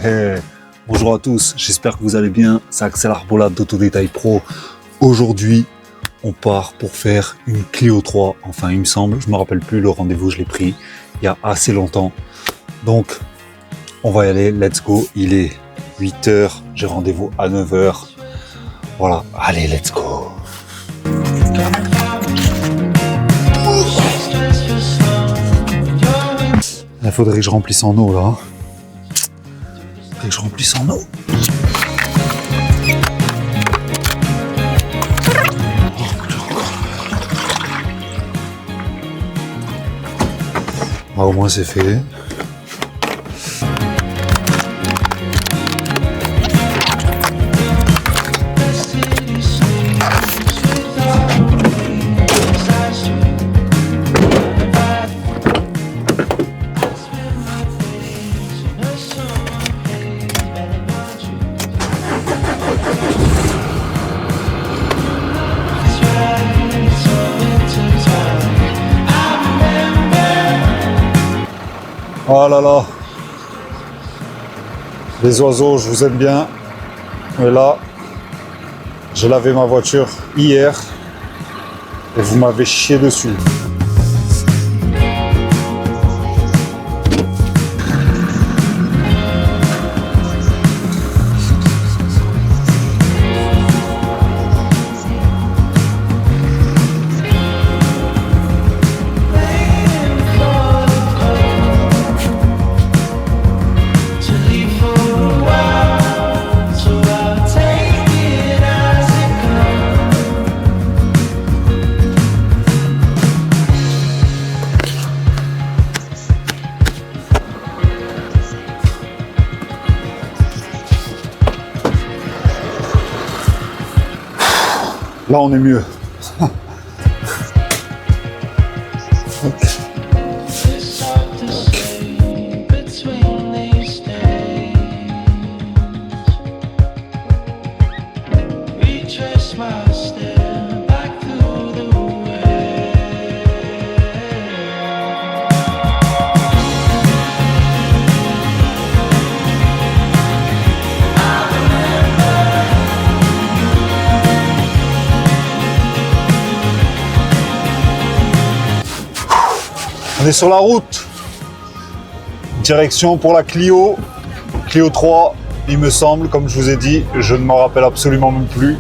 hey. Bonjour à tous, j'espère que vous allez bien. C'est Axel Arbolade d'Autodétail Pro. Aujourd'hui, on part pour faire une Clio 3. Enfin, il me semble, je me rappelle plus, le rendez-vous, je l'ai pris il y a assez longtemps. Donc, on va y aller, let's go. Il est 8h, j'ai rendez-vous à 9h. Voilà, allez, let's go. Il faudrait que je remplisse en eau là. Il faudrait que je remplisse en eau. Ah, au moins c'est fait. Oh là là, les oiseaux, je vous aime bien. Mais là, j'ai lavé ma voiture hier et vous m'avez chié dessus. Là, on est mieux. On est sur la route, direction pour la Clio 3, il me semble, comme je vous ai dit, je ne m'en rappelle absolument même plus.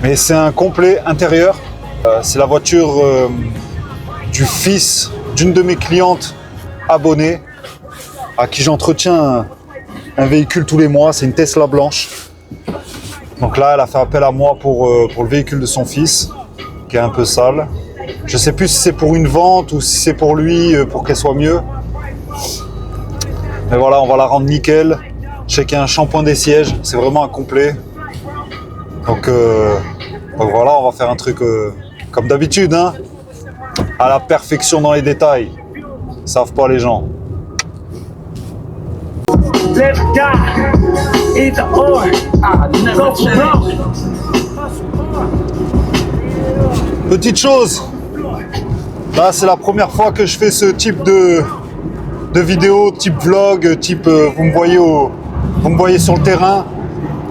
Mais c'est un complet intérieur, c'est la voiture du fils d'une de mes clientes abonnées, à qui j'entretiens un véhicule tous les mois, c'est une Tesla blanche. Donc là, elle a fait appel à moi pour le véhicule de son fils, qui est un peu sale. Je sais plus si c'est pour une vente ou si c'est pour lui, pour qu'elle soit mieux. Mais voilà, on va la rendre nickel. Je sais qu'il y a un shampoing des sièges, c'est vraiment un complet. Donc voilà, on va faire un truc comme d'habitude, hein, à la perfection dans les détails. Ils savent pas les gens. Let's die. Either or. Go for broke. Petite chose, là c'est la première fois que je fais ce type de vidéo, type vlog, type vous me voyez sur le terrain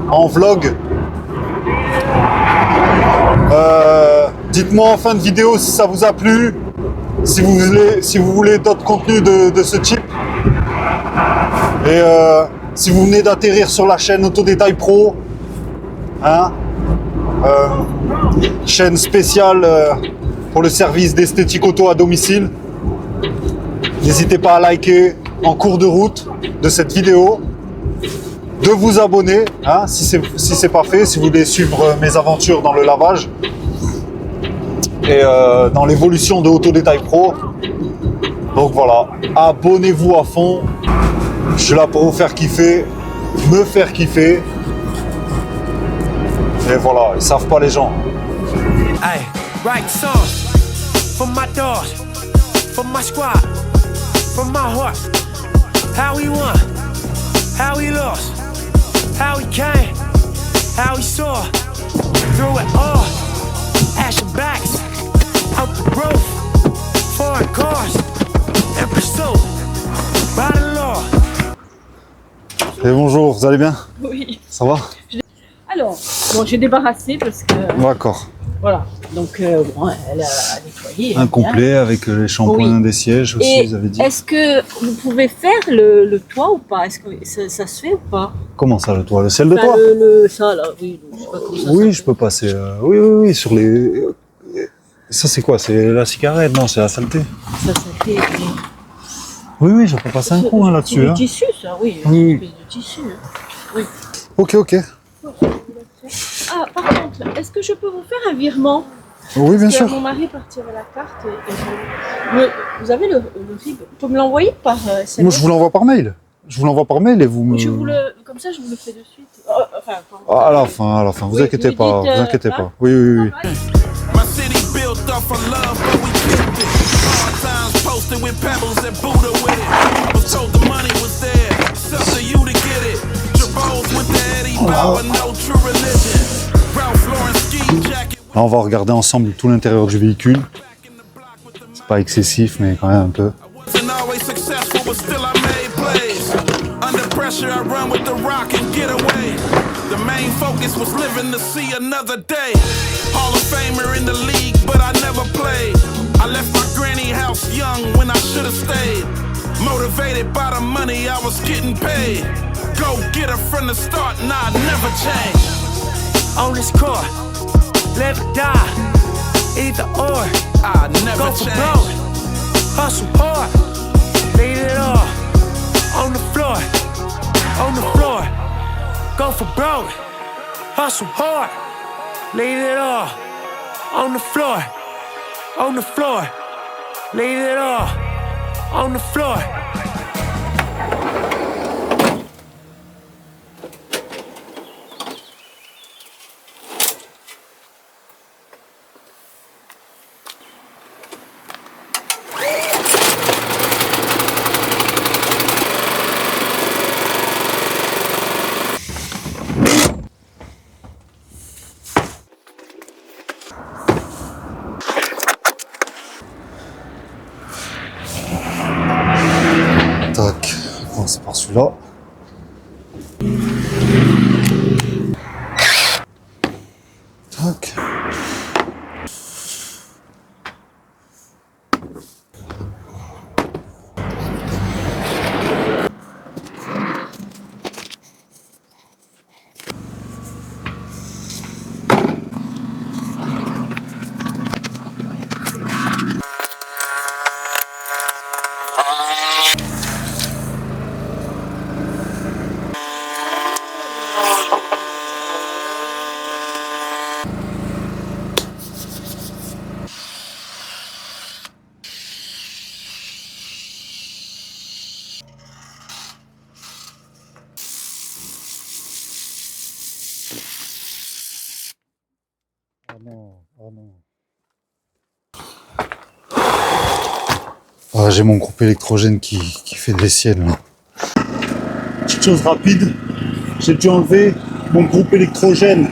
en vlog. Dites-moi en fin de vidéo si ça vous a plu, si vous voulez d'autres contenus de ce type. Et si vous venez d'atterrir sur la chaîne Autodétail Pro, hein, chaîne spéciale pour le service d'esthétique auto à domicile. N'hésitez pas à liker en cours de route de cette vidéo, de vous abonner, hein, si c'est pas fait, si vous voulez suivre mes aventures dans le lavage et dans l'évolution de Autodétail Pro. Donc voilà, abonnez-vous à fond. Je suis là pour vous faire kiffer, me faire kiffer. Et voilà, ils savent pas les gens. Hey, write songs for my dogs, for my squad, for my heart. How we won, how we lost, how we came, how we saw. Through it all, ashen backs, out the roof, foreign cars, and pursuit by the law. Vous allez bien? Oui. Ça va? Alors, bon, j'ai débarrassé parce que, D'accord. voilà, donc bon, elle a nettoyé. Un bien. complet avec les shampoings Oui. des sièges aussi, Et vous avez dit. est-ce que vous pouvez faire le toit ou pas? Est-ce que ça se fait ou pas? Comment ça, le toit? Le ciel de Enfin, toit? ça là, oui. Je sais pas comment ça Oui, s'appelle. je peux passer. Oui, sur les... Ça, c'est quoi? C'est la cigarette? Non, c'est la saleté. Ça fait. Oui, je peux passer un coup C'est là-dessus. du Hein. tissu, ça, oui. Oui. Une espèce de tissu. Hein. Ok. Ah, par contre, est-ce que je peux vous faire un virement? Oui, bien Parce que sûr. mon mari partirait la carte vous avez le RIB? Vous pouvez me l'envoyer par SMS? Moi, je vous l'envoie par mail. Je vous l'envoie par mail et vous me... Comme ça, je vous le fais de suite. Enfin, À la fin. Vous Oui, inquiétez vous pas. dites, Vous inquiétez hein? pas. Oui. My city built off of love, but we kicked it. Hard times posted with pebbles and Buddha with it. Was told the money was there, it's up to you to get it. Jabos with the Eddie Bauer, no true religion. Ralph Lauren ski jacket. Là, on va regarder ensemble tout l'intérieur du véhicule. C'est pas excessif, mais quand même un peu. Wasn't always successful, but still I made plays. Under pressure, I run with the rock and get away. The main focus was living to see another day. Hall of Famer in the league, but I never played. I left my granny house young when I should have stayed. Motivated by the money I was getting paid. Go get her from the start, nah, never change. On this court, live or die, either or. I never change. Hustle hard, leave it all on the floor, go for broke. Hustle hard, leave it all on the floor, leave it all on the floor. Tac. On commence par celui-là. Tac. Oh non. Ah, j'ai mon groupe électrogène qui fait des siennes. Là. Petite chose rapide, j'ai dû enlever mon groupe électrogène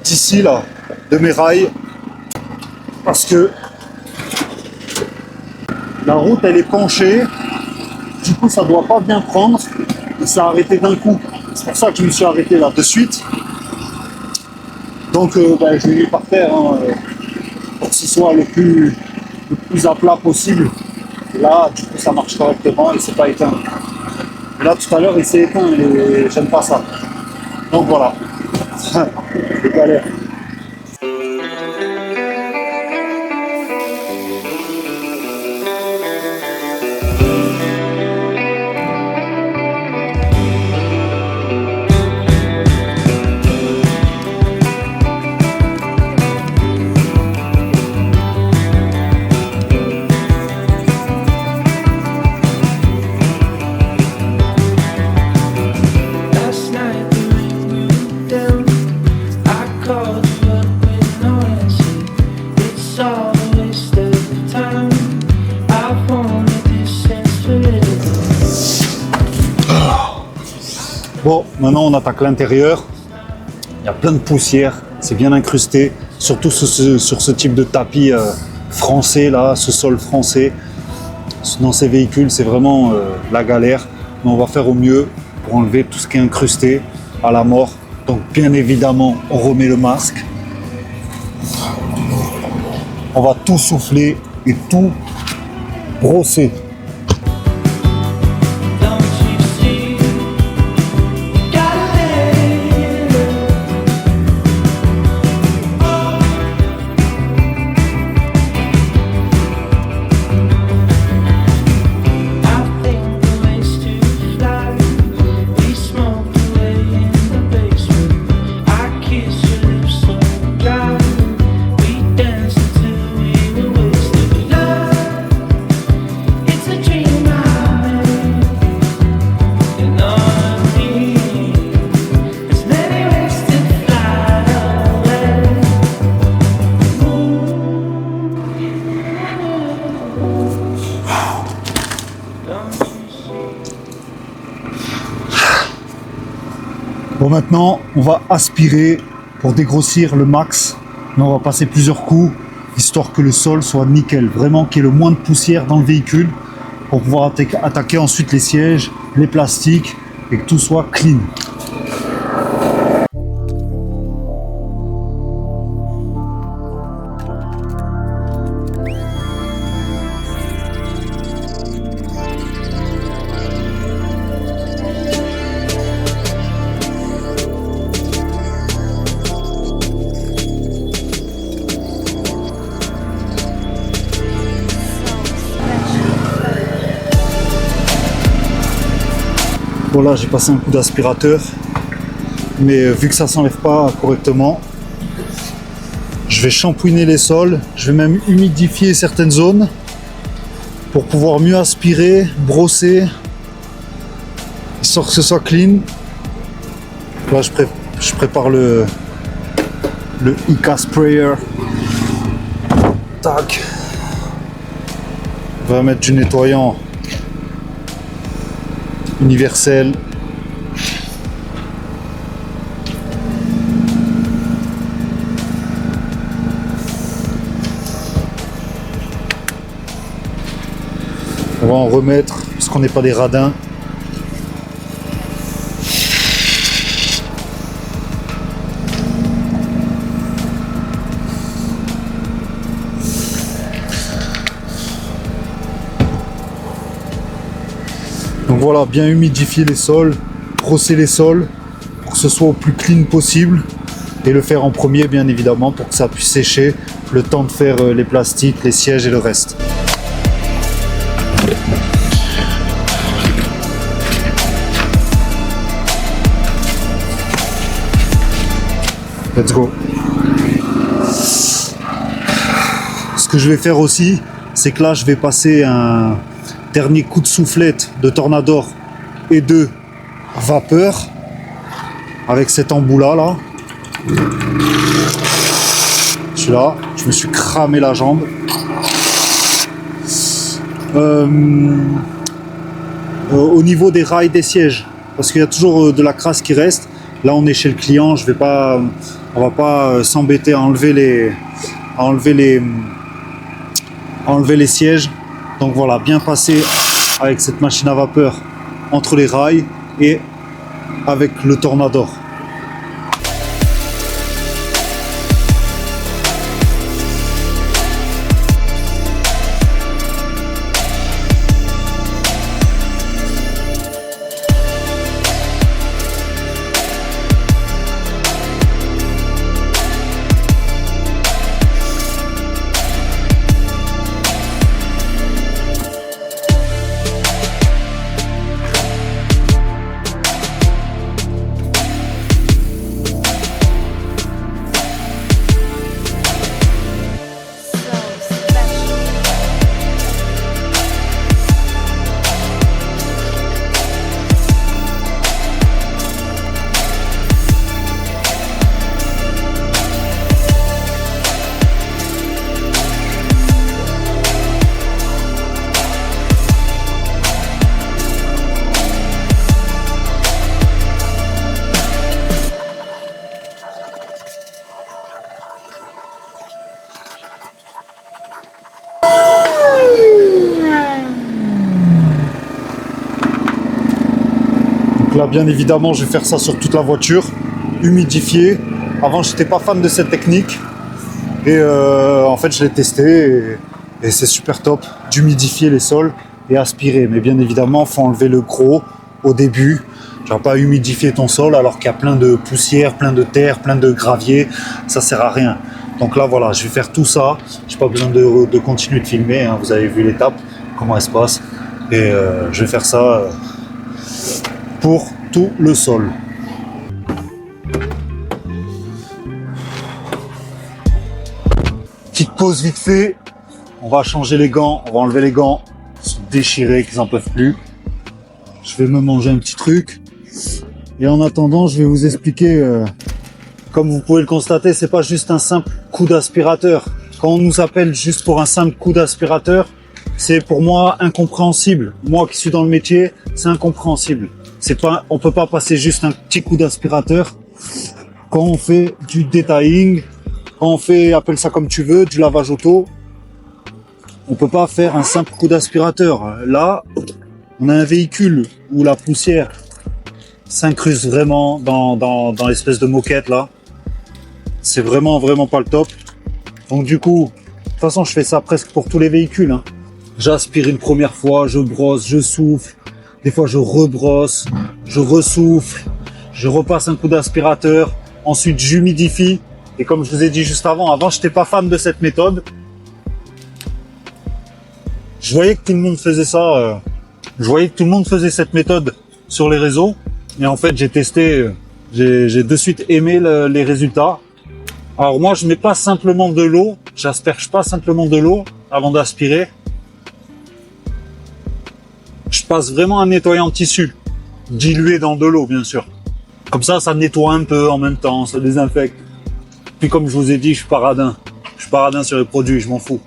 d'ici là, de mes rails, parce que la route elle est penchée, du coup ça doit pas bien prendre, et ça a arrêté d'un coup. C'est pour ça que je me suis arrêté là de suite. Donc je l'ai mis par terre pour que ce soit le plus à plat possible. Et là, du coup, ça marche correctement et c'est pas éteint. Et là, tout à l'heure, il s'est éteint et j'aime pas ça. Donc voilà. C'est galère. Last night the rain blew down. I called you up with no answer. It's all a waste of time. I wanted this sense forever. Bon, maintenant, on attaque l'intérieur. Il y a plein de poussière. C'est bien incrusté. Surtout sur ce type de tapis français, là, ce sol français. Dans ces véhicules, c'est vraiment la galère. Mais on va faire au mieux pour enlever tout ce qui est incrusté à la mort. Donc bien évidemment, on remet le masque. On va tout souffler et tout brosser. Don't you see? Gotta live. I think the ways to fly. We smoked away in the basement. I kissed your lips so dry. We danced until we were wasted. Love, it's a dream I made. And on me, there's many ways to fly away. Don't you see? Bon, maintenant, on va aspirer pour dégrossir le max. Mais on va passer plusieurs coups, histoire que le sol soit nickel. Vraiment qu'il y ait le moins de poussière dans le véhicule pour pouvoir attaquer ensuite les sièges, les plastiques et que tout soit clean. Voilà, j'ai passé un coup d'aspirateur, mais vu que ça s'enlève pas correctement, je vais shampouiner les sols, je vais même humidifier certaines zones pour pouvoir mieux aspirer, brosser, histoire que ce soit clean. Là, je prépare le ICA sprayer. Tac. On va mettre du nettoyant universel. On va en remettre parce qu'on n'est pas des radins. Donc voilà, bien humidifier les sols, brosser les sols pour que ce soit au plus clean possible et le faire en premier bien évidemment pour que ça puisse sécher le temps de faire les plastiques, les sièges et le reste. Let's go. Ce que je vais faire aussi, c'est que là je vais passer un dernier coup de soufflette de Tornador et de vapeur avec cet embout là. Celui-là, je me suis cramé la jambe. Au niveau des rails des sièges, parce qu'il y a toujours de la crasse qui reste. Là on est chez le client, on va pas s'embêter à enlever les sièges. Donc voilà, bien passer avec cette machine à vapeur entre les rails et avec le Tornador. là, bien évidemment, je vais faire ça sur toute la voiture, humidifier. Avant, j'étais pas fan de cette technique. Et en fait, je l'ai testé et c'est super top d'humidifier les sols et aspirer. Mais bien évidemment, il faut enlever le gros au début. Tu vas pas humidifier ton sol alors qu'il y a plein de poussière, plein de terre, plein de gravier. Ça sert à rien. Donc là, voilà, je vais faire tout ça. J'ai pas besoin de continuer de filmer. Hein. Vous avez vu l'étape, comment elle se passe. Et je vais faire ça pour tout le sol. Petite pause vite fait. On va changer les gants. On va enlever les gants. Ils sont déchirés, qu'ils en peuvent plus. Je vais me manger un petit truc. Et en attendant, je vais vous expliquer. Comme vous pouvez le constater, c'est pas juste un simple coup d'aspirateur. Quand on nous appelle juste pour un simple coup d'aspirateur, c'est pour moi incompréhensible. Moi qui suis dans le métier, c'est incompréhensible. C'est pas, on peut pas passer juste un petit coup d'aspirateur quand on fait du detailing, quand on fait, appelle ça comme tu veux, du lavage auto. On peut pas faire un simple coup d'aspirateur. Là, on a un véhicule où la poussière s'incruste vraiment dans l'espèce de moquette là. C'est vraiment pas le top. Donc du coup, de toute façon, je fais ça presque pour tous les véhicules. Hein. J'aspire une première fois, je brosse, je souffle. Des fois, je rebrosse, je ressouffle, je repasse un coup d'aspirateur. Ensuite, j'humidifie. Et comme je vous ai dit juste avant, j'étais pas fan de cette méthode. Je voyais que tout le monde faisait ça. Je voyais que tout le monde faisait cette méthode sur les réseaux. Et en fait, j'ai testé. J'ai de suite aimé les résultats. Alors moi, je mets pas simplement de l'eau. J'asperge pas simplement de l'eau avant d'aspirer. Je passe vraiment un nettoyant de tissu, dilué dans de l'eau, bien sûr. Comme ça nettoie un peu en même temps, ça désinfecte. Puis comme je vous ai dit, je suis paradin. Je suis paradin sur les produits, je m'en fous.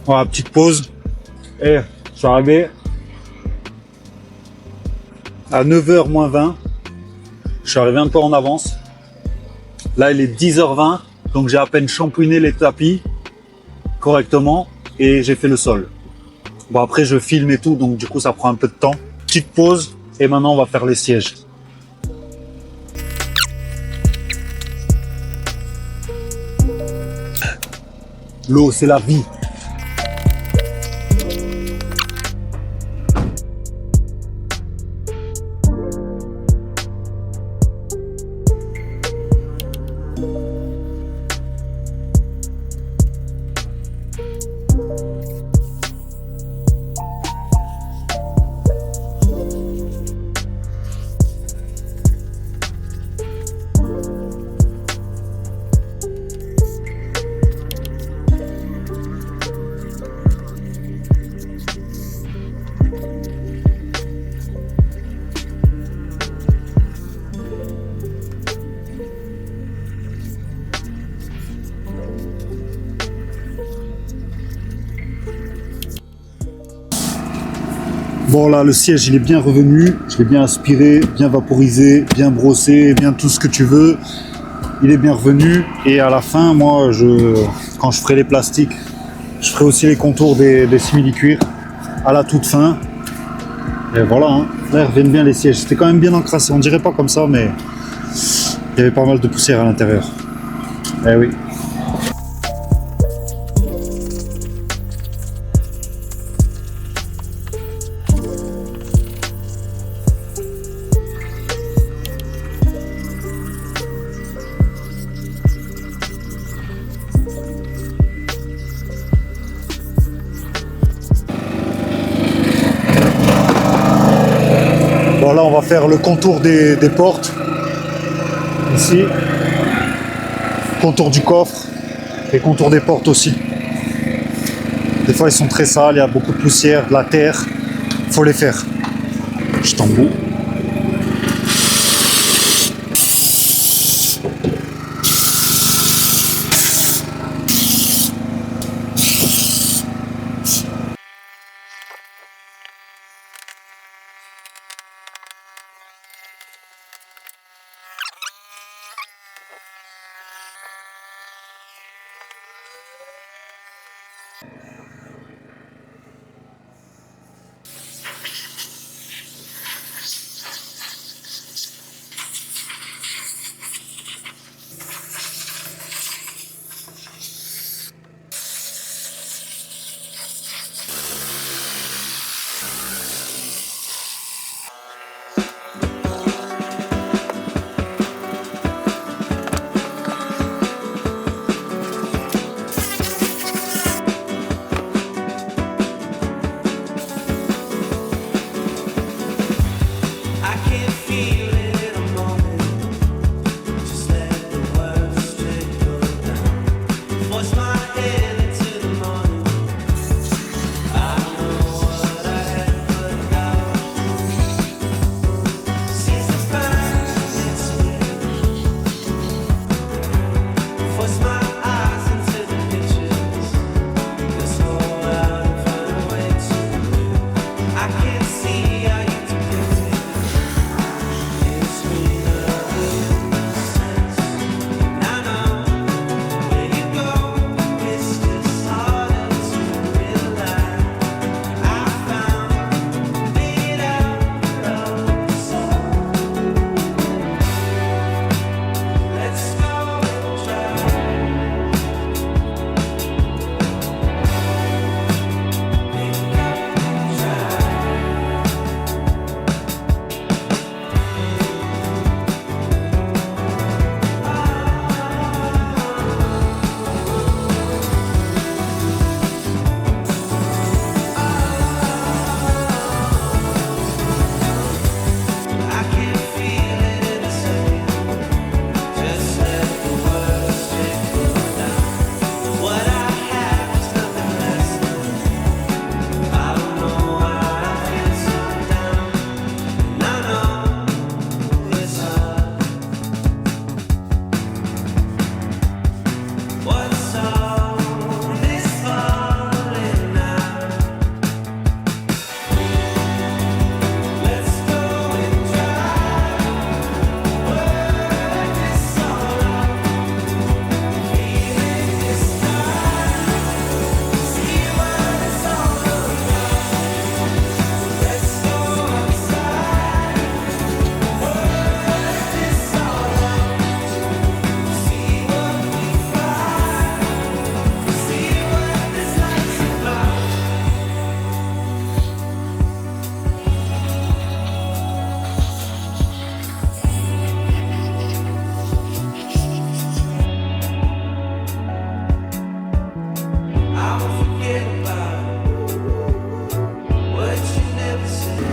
Voilà, petite pause. Et je suis arrivé à 9h moins 20. Je suis arrivé un peu en avance. Là, il est 10h20, donc j'ai à peine shampooiné les tapis correctement et j'ai fait le sol. Bon, après, je filme et tout, donc du coup, ça prend un peu de temps. Petite pause et maintenant, on va faire les sièges. L'eau, c'est la vie. Bon là, le siège il est bien revenu, je l'ai bien aspiré, bien vaporisé, bien brossé, bien tout ce que tu veux. Il est bien revenu et à la fin, moi, quand je ferai les plastiques, je ferai aussi les contours des simili-cuirs à la toute fin. Et voilà, hein. Là, ils reviennent bien les sièges. C'était quand même bien encrassé, on dirait pas comme ça, mais il y avait pas mal de poussière à l'intérieur. Eh oui. Bon là on va faire le contour des portes, ici, contour du coffre et contour des portes aussi. Des fois ils sont très sales, il y a beaucoup de poussière, de la terre, faut les faire. Je t'emboue.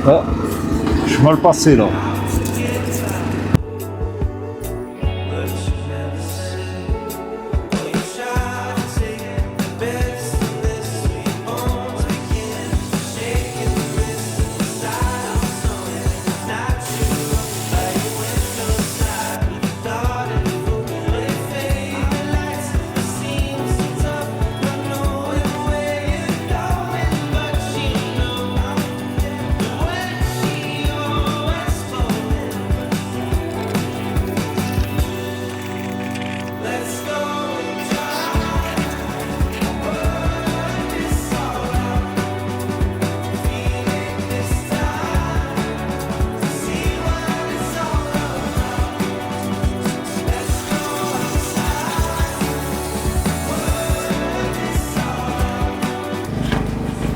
Ah, je suis mal passé là.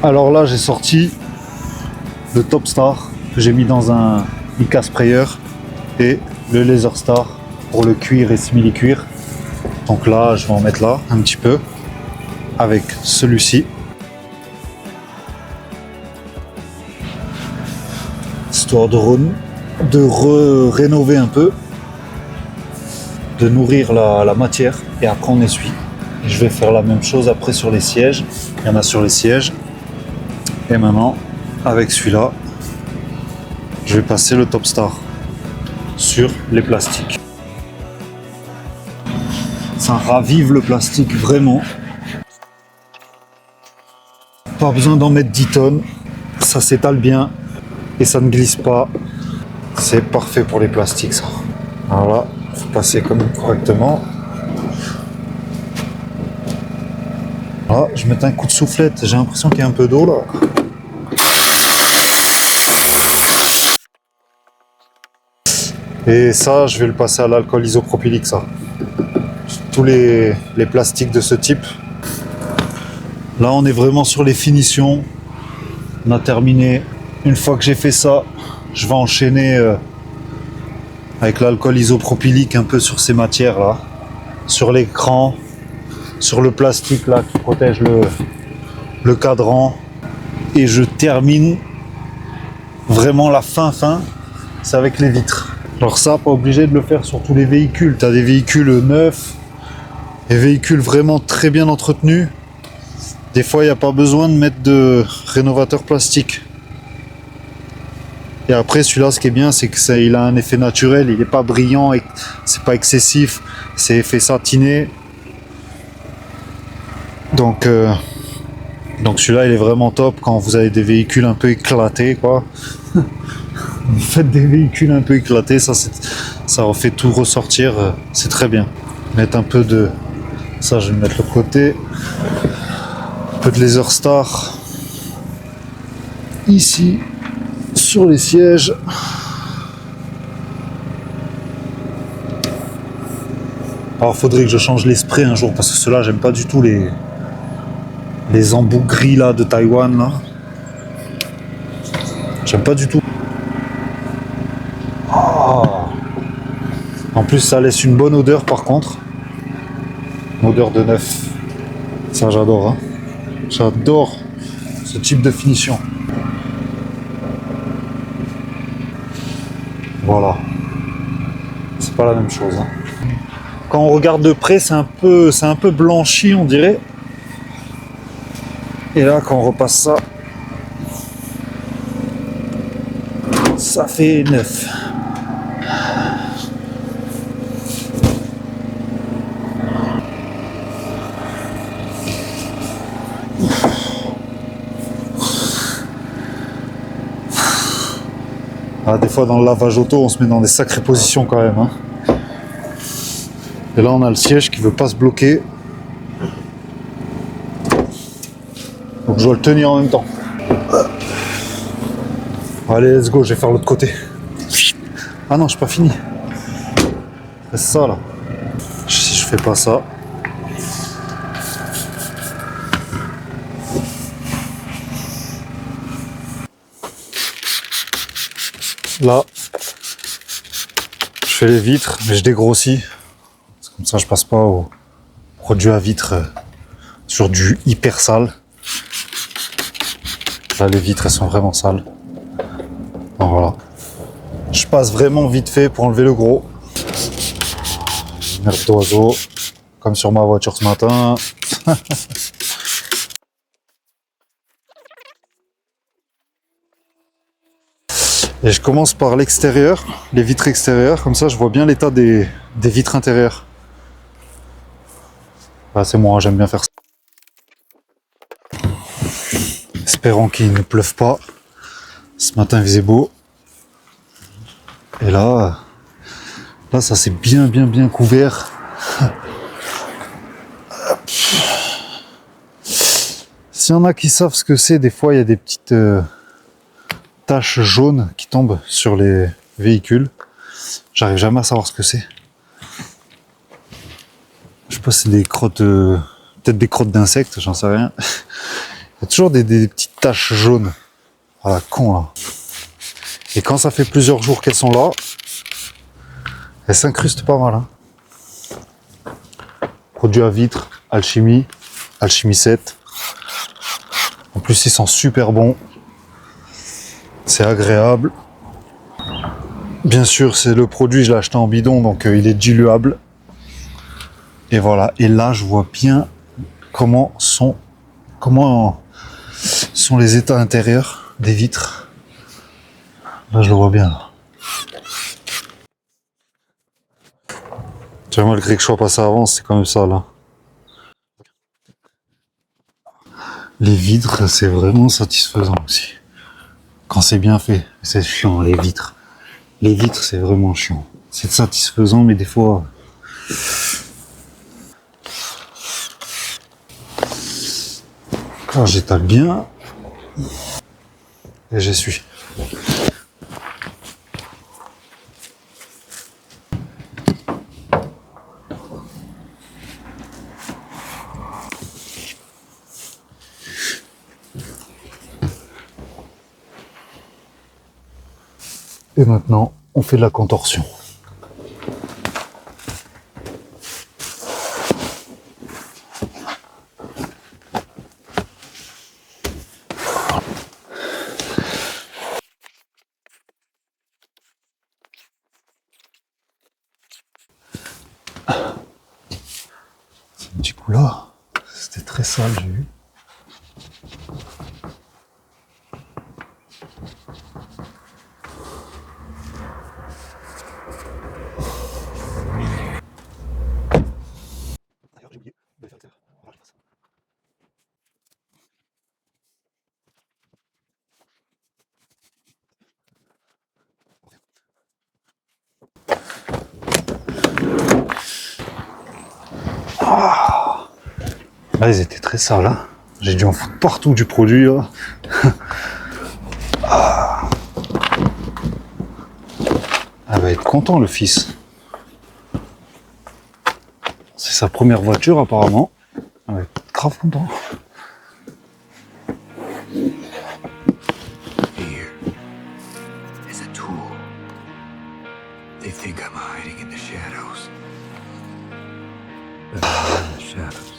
Alors là, j'ai sorti le Top Star que j'ai mis dans un Mica Sprayer et le Laser Star pour le cuir et simili-cuir. Donc là, je vais en mettre là un petit peu avec celui-ci. Histoire de rénover un peu, de nourrir la matière et après on essuie. Et je vais faire la même chose après sur les sièges. Il y en a sur les sièges. Et maintenant, avec celui-là, je vais passer le Top Star sur les plastiques. Ça ravive le plastique vraiment. Pas besoin d'en mettre 10 tonnes. Ça s'étale bien et ça ne glisse pas. C'est parfait pour les plastiques ça. Voilà, il faut passer correctement. Là, je mets un coup de soufflette. J'ai l'impression qu'il y a un peu d'eau là. Et ça, je vais le passer à l'alcool isopropylique, ça. Tous les plastiques de ce type. Là, on est vraiment sur les finitions. On a terminé. Une fois que j'ai fait ça, je vais enchaîner avec l'alcool isopropylique un peu sur ces matières-là. Sur l'écran, sur le plastique là qui protège le cadran. Et je termine vraiment la fin, c'est avec les vitres. Alors ça, pas obligé de le faire sur tous les véhicules. Tu as des véhicules neufs, des véhicules vraiment très bien entretenus. Des fois, il n'y a pas besoin de mettre de rénovateur plastique. Et après, celui-là, ce qui est bien, c'est qu'il a un effet naturel. Il n'est pas brillant, et c'est pas excessif. C'est effet satiné. Donc celui-là, il est vraiment top quand vous avez des véhicules un peu éclatés, quoi. Vous faites des véhicules un peu éclatés, ça refait tout ressortir, c'est très bien. Mettre un peu de... Ça, je vais le mettre de l'autre côté. Un peu de Laser Star. Ici, sur les sièges. Alors, faudrait que je change les sprays un jour, parce que ceux-là, j'aime pas du tout les embouts gris là, de Taïwan, là. J'aime pas du tout. En plus, ça laisse une bonne odeur par contre. Une odeur de neuf. Ça, j'adore. Hein. J'adore ce type de finition. Voilà. C'est pas la même chose. Hein. Quand on regarde de près, c'est un peu blanchi, on dirait. Et là, quand on repasse ça, ça fait neuf. Ah, des fois dans le lavage auto on se met dans des sacrées positions quand même hein. Et là on a le siège qui veut pas se bloquer, donc je dois le tenir en même temps. Allez, let's go, je vais faire l'autre côté. Ah non, j'ai pas fini. C'est ça là. Si je fais pas ça, là, je fais les vitres, mais je dégrossis. Comme ça, je passe pas au produit à vitre sur du hyper sale. Là, les vitres, elles sont vraiment sales. Donc voilà. Je passe vraiment vite fait pour enlever le gros. Merde d'oiseau, comme sur ma voiture ce matin. Et je commence par l'extérieur, les vitres extérieures, comme ça je vois bien l'état des vitres intérieures. Ah, c'est moi, j'aime bien faire ça. Espérons qu'il ne pleuve pas. Ce matin il faisait beau. Et là ça c'est bien couvert. S'il y en a qui savent ce que c'est, des fois il y a des petites taches jaunes qui tombent sur les véhicules. J'arrive jamais à savoir ce que c'est. Je sais pas si c'est des crottes, peut-être des crottes d'insectes, j'en sais rien. Il y a toujours des petites taches jaunes. Ah la con là. Et quand ça fait plusieurs jours qu'elles sont là, elles s'incrustent pas mal. Hein. Produit à vitre, Alchimie 7. En plus ils sont super bons. C'est agréable. Bien sûr, c'est le produit, je l'ai acheté en bidon, donc il est diluable. Et voilà. Et là, je vois bien comment sont les états intérieurs des vitres. Là, je le vois bien. Tu vois, malgré que je sois passé avant, c'est quand même ça, là. Les vitres, c'est vraiment satisfaisant aussi. Quand c'est bien fait. C'est chiant, les vitres. Les vitres, c'est vraiment chiant. C'est satisfaisant, mais des fois... Là, j'étale bien. Et j'essuie. Et maintenant, on fait de la contorsion. Ce petit coup là, c'était très sale, j'ai vu. Là, ils étaient très sales. Hein. J'ai dû en foutre partout du produit. Là. Ah, va être content, le fils. C'est sa première voiture, apparemment. Elle va être grave content. Fear is a tool. They think I'm hiding in the shadows. But I'm in the shadows.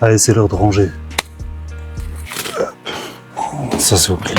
Allez, c'est l'heure de ranger. Ça, c'est au client.